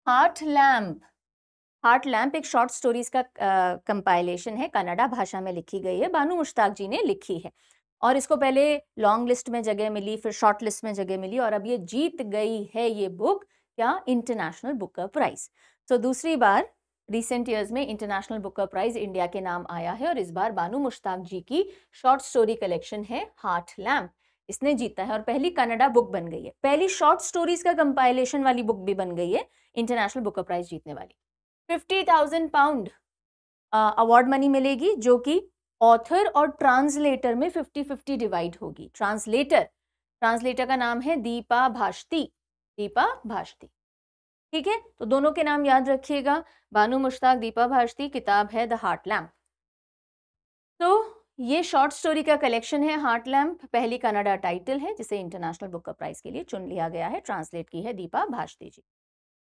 Heart lamp. Heart lamp एक short stories का compilation है, कन्नड़ा भाषा में लिखी गई है, बानू मुश्ताक जी ने लिखी है और इसको पहले लॉन्ग लिस्ट में जगह मिली, फिर शॉर्ट लिस्ट में जगह मिली और अब ये जीत गई है ये बुक क्या, इंटरनेशनल बुकर प्राइज। तो दूसरी बार रिसेंट ईयर्स में इंटरनेशनल बुकर प्राइज इंडिया के नाम आया है और इस बार बानू मुश्ताक जी की शॉर्ट स्टोरी कलेक्शन है हार्ट लैम्प, इसने जीता है और पहली कन्नड़ा बुक बन गई है, पहली शॉर्ट स्टोरीज का कंपाइलेशन वाली बुक भी बन गई है इंटरनेशनल बुकर प्राइज जीतने वाली। 50,000 पाउंड अवार्ड मनी मिलेगी जो कि ऑथर और ट्रांसलेटर में 50-50 डिवाइड होगी। ट्रांसलेटर का नाम है दीपा भाष्ती, ठीक है, तो दोनों के नाम याद रखिएगा, बानू मुश्ताक, दीपा भाष्ती, किताब है द हार्ट लैम्प। तो ये शॉर्ट स्टोरी का कलेक्शन है हार्ट लैम्प, पहली कन्नड़ा टाइटल है जिसे इंटरनेशनल बुकर प्राइज के लिए चुन लिया गया है, ट्रांसलेट की है दीपा भाष्ती जी।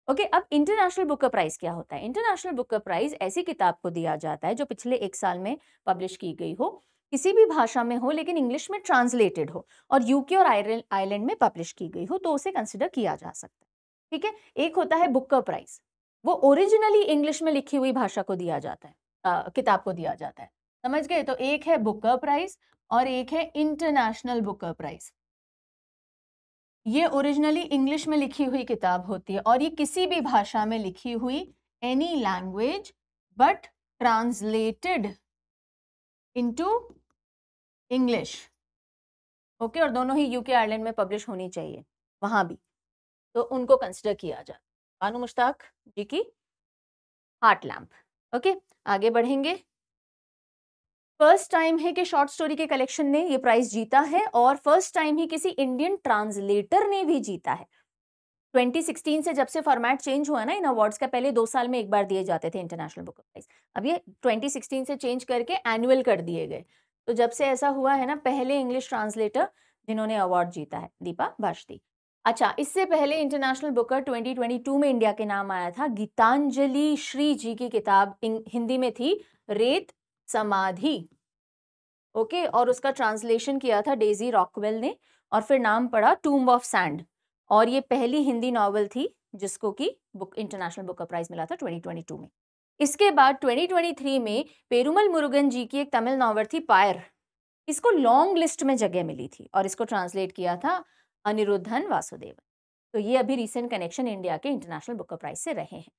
ओके, अब इंटरनेशनल बुकर प्राइज क्या होता है? इंटरनेशनल बुकर प्राइज ऐसी किताब को दिया जाता है जो पिछले 1 साल में पब्लिश की गई हो, किसी भी भाषा में हो लेकिन इंग्लिश में ट्रांसलेटेड हो और यूके और आयरलैंड में पब्लिश की गई हो, तो उसे कंसिडर किया जा सकता है। ठीक है, एक होता है बुकर प्राइज, वो ओरिजिनली इंग्लिश में लिखी हुई भाषा को दिया जाता है, किताब को दिया जाता है, समझ गए? तो एक है बुकर प्राइज और एक है इंटरनेशनल बुकर प्राइज। ये ओरिजिनली इंग्लिश में लिखी हुई किताब होती है और ये किसी भी भाषा में लिखी हुई, any language but translated into English. Okay, और दोनों ही यूके आयरलैंड में पब्लिश होनी चाहिए वहां भी, तो उनको कंसिडर किया जाए। बानू मुश्ताक जी की हार्ट लैम्प। ओके, आगे बढ़ेंगे। फर्स्ट टाइम है कि शॉर्ट स्टोरी के कलेक्शन ने ये प्राइज जीता है और फर्स्ट टाइम ही किसी इंडियन ट्रांसलेटर ने भी जीता है। 2016 से जब से फॉर्मेट चेंज हुआ ना इन अवार्ड्स का, पहले 2 साल में एक बार दिए जाते थे इंटरनेशनल बुक प्राइज, अब ये 2016 से चेंज करके एनुअल कर दिए गए। तो जब से ऐसा हुआ है ना, पहले इंग्लिश ट्रांसलेटर जिन्होंने अवार्ड जीता है दीपा भाष्ती। अच्छा, इससे पहले इंटरनेशनल बुकर 2022 में इंडिया के नाम आया था, गीतांजलि श्री जी की किताब हिंदी में थी रेत समाधि। ओके, और उसका ट्रांसलेशन किया था डेजी रॉकवेल ने और फिर नाम पड़ा टूम्ब ऑफ सैंड, और ये पहली हिंदी नॉवल थी जिसको कि बुक इंटरनेशनल बुकर प्राइज मिला था 2022 में। इसके बाद 2023 में पेरुमल मुरुगन जी की एक तमिल नॉवल थी पायर, इसको लॉन्ग लिस्ट में जगह मिली थी और इसको ट्रांसलेट किया था अनिरुद्धन वासुदेवन। तो ये अभी रिसेंट कनेक्शन इंडिया के इंटरनेशनल बुकर प्राइज से रहे हैं।